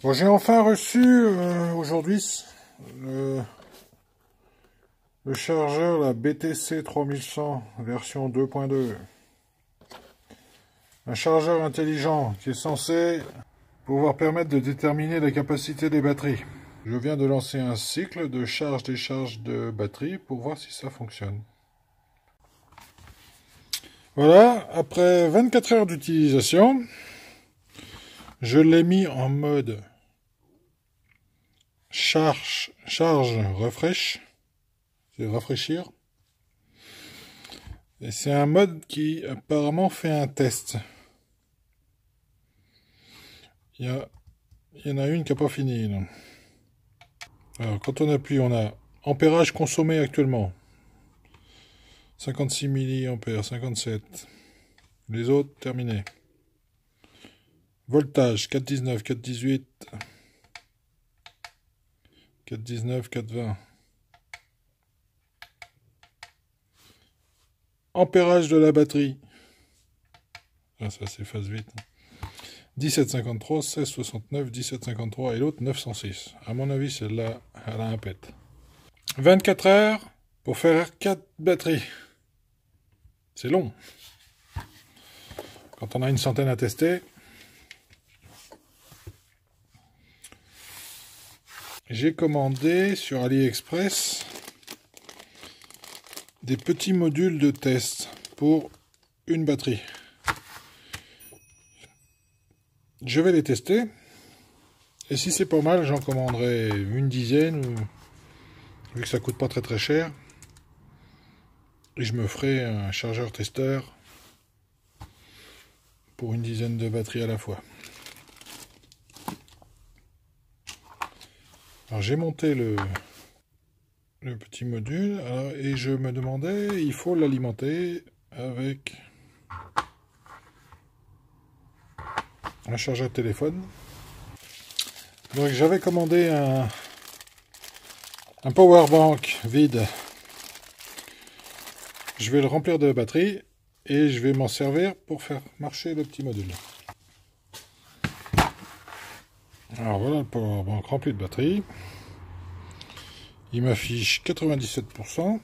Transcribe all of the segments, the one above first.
Bon, j'ai enfin reçu aujourd'hui le, le chargeur, la BTC 3100 version 2.2. Un chargeur intelligent qui est censé pouvoir permettre de déterminer la capacité des batteries. Je viens de lancer un cycle de charge-décharge de batterie pour voir si ça fonctionne. Voilà, après 24 heures d'utilisation, je l'ai mis en mode charge refresh, c'est rafraîchir. Et c'est un mode qui apparemment fait un test. Il y en a une qui n'a pas fini. Non. Alors quand on appuie, on a ampérage consommé actuellement. 56 mA, 57. Les autres, terminés. Voltage, 419, 418, 419, 420. Ampérage de la batterie. Ah, ça s'efface vite. 1753, 1669, 1753 et l'autre 906. À mon avis, celle-là, elle a un pet. 24 heures pour faire 4 batteries. C'est long. Quand on a une centaine à tester. J'ai commandé sur AliExpress des petits modules de test pour une batterie. Je vais les tester. Et si c'est pas mal, j'en commanderai une dizaine, vu que ça coûte pas très cher. Et je me ferai un chargeur testeur pour une dizaine de batteries à la fois. Alors j'ai monté le petit module et je me demandais, il faut l'alimenter avec un chargeur de téléphone. Donc j'avais commandé un power bank vide. Je vais le remplir de batterie et je vais m'en servir pour faire marcher le petit module. Alors voilà le power bank rempli de batterie. Il m'affiche 97%.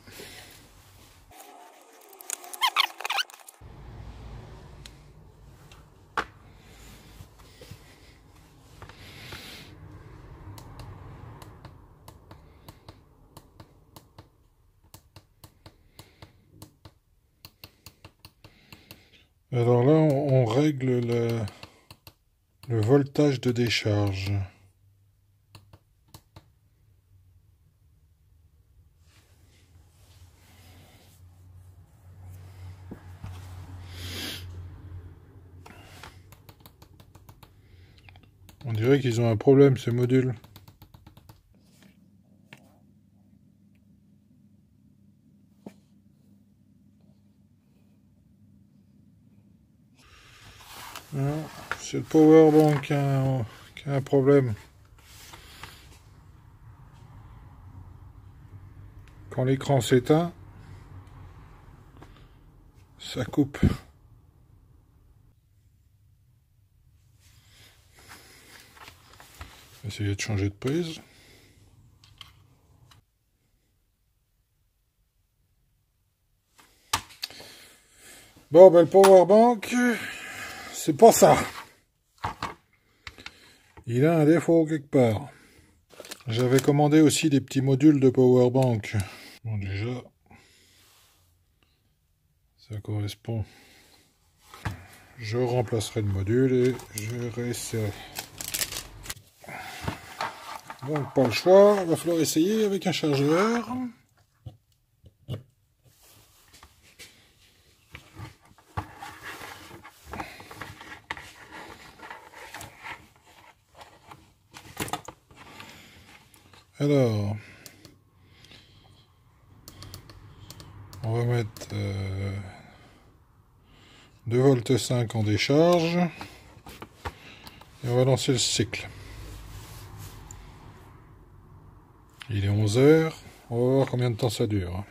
Alors là, on règle le voltage de décharge. On dirait qu'ils ont un problème, ces modules. C'est le powerbank qui a un problème. Quand l'écran s'éteint, ça coupe. Essayer de changer de prise. Bon, ben le powerbank, c'est pas ça. Il a un défaut quelque part. J'avais commandé aussi des petits modules de powerbank. Bon, déjà, ça correspond. Je remplacerai le module et je réessayerai. Donc, pas le choix, il va falloir essayer avec un chargeur. Alors, on va mettre 2,5 V en décharge et on va lancer le cycle. Il est 11 h, on va voir combien de temps ça dure.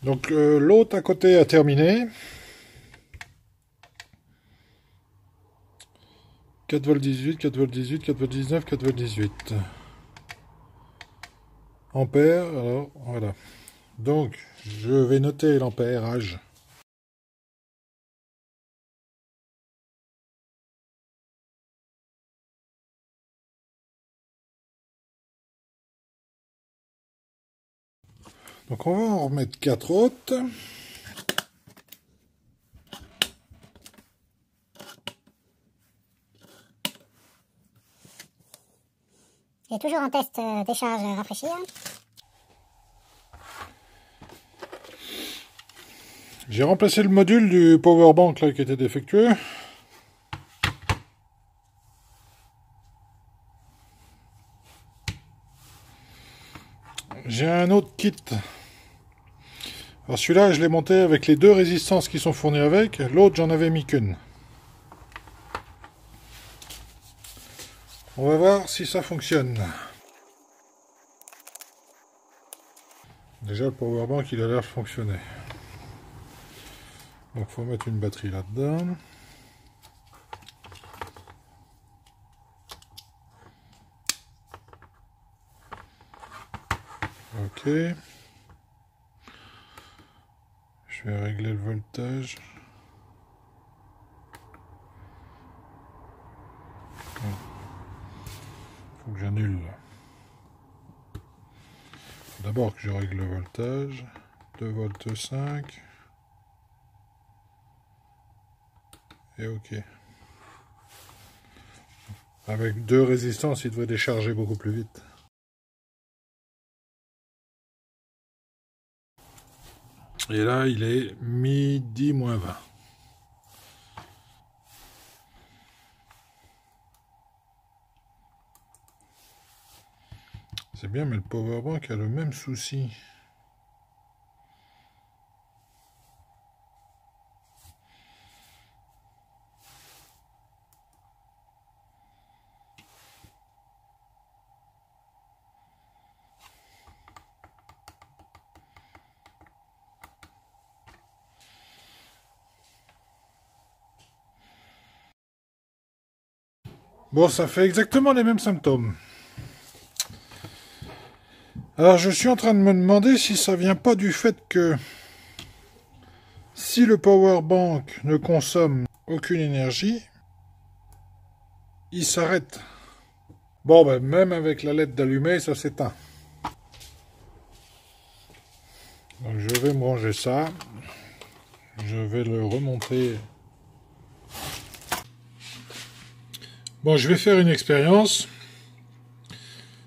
Donc l'autre à côté a terminé. 4V18, 4V18, 4V19, 4V18. Ampères, alors voilà. Donc, je vais noter l'ampérage. Donc on va en remettre 4 autres. J'ai toujours en test décharge rafraîchie. J'ai remplacé le module du powerbank là qui était défectueux. J'ai un autre kit. Alors celui-là, je l'ai monté avec les 2 résistances qui sont fournies avec. L'autre, j'en avais mis qu'une. On va voir si ça fonctionne. Déjà, le powerbank, il a l'air de fonctionner. Donc, il faut mettre une batterie là-dedans. Ok. Je vais régler le voltage. Faut que j'annule. D'abord que je règle le voltage. 2 volts 5. Et ok. Avec 2 résistances, il devrait décharger beaucoup plus vite. Et là, il est midi moins 20. C'est bien, mais le powerbank a le même souci. Bon, ça fait exactement les mêmes symptômes. Alors, je suis en train de me demander si ça vient pas du fait que si le powerbank ne consomme aucune énergie, il s'arrête. Bon, ben, même avec la LED d'allumer, ça s'éteint. Donc, je vais me ranger ça. Je vais le remonter. Bon, je vais faire une expérience.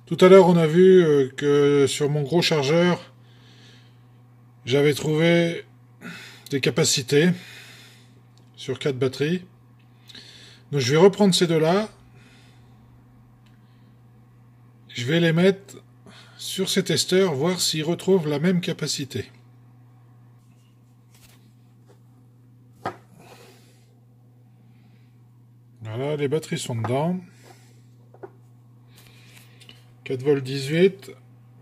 Tout à l'heure, on a vu que sur mon gros chargeur, j'avais trouvé des capacités sur 4 batteries. Donc, je vais reprendre ces deux-là. Je vais les mettre sur ces testeurs, voir s'ils retrouvent la même capacité. Voilà, les batteries sont dedans. 4V18,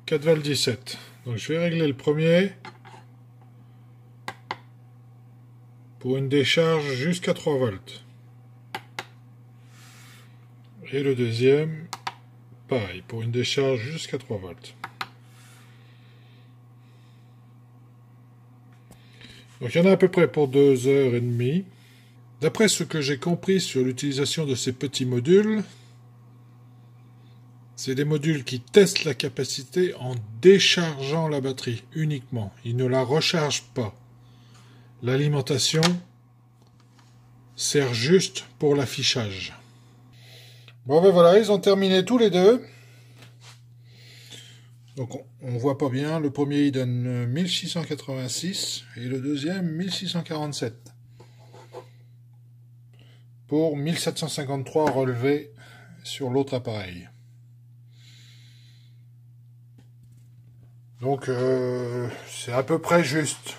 4V17. Donc je vais régler le premier pour une décharge jusqu'à 3 volts. Et le deuxième, pareil, pour une décharge jusqu'à 3 volts. Donc il y en a à peu près pour 2h30. D'après ce que j'ai compris sur l'utilisation de ces petits modules, c'est des modules qui testent la capacité en déchargeant la batterie uniquement. Ils ne la rechargent pas. L'alimentation sert juste pour l'affichage. Bon ben voilà, ils ont terminé tous les deux. Donc on voit pas bien. Le premier il donne 1686 et le deuxième 1647. Pour 1753 relevés sur l'autre appareil. Donc c'est à peu près juste.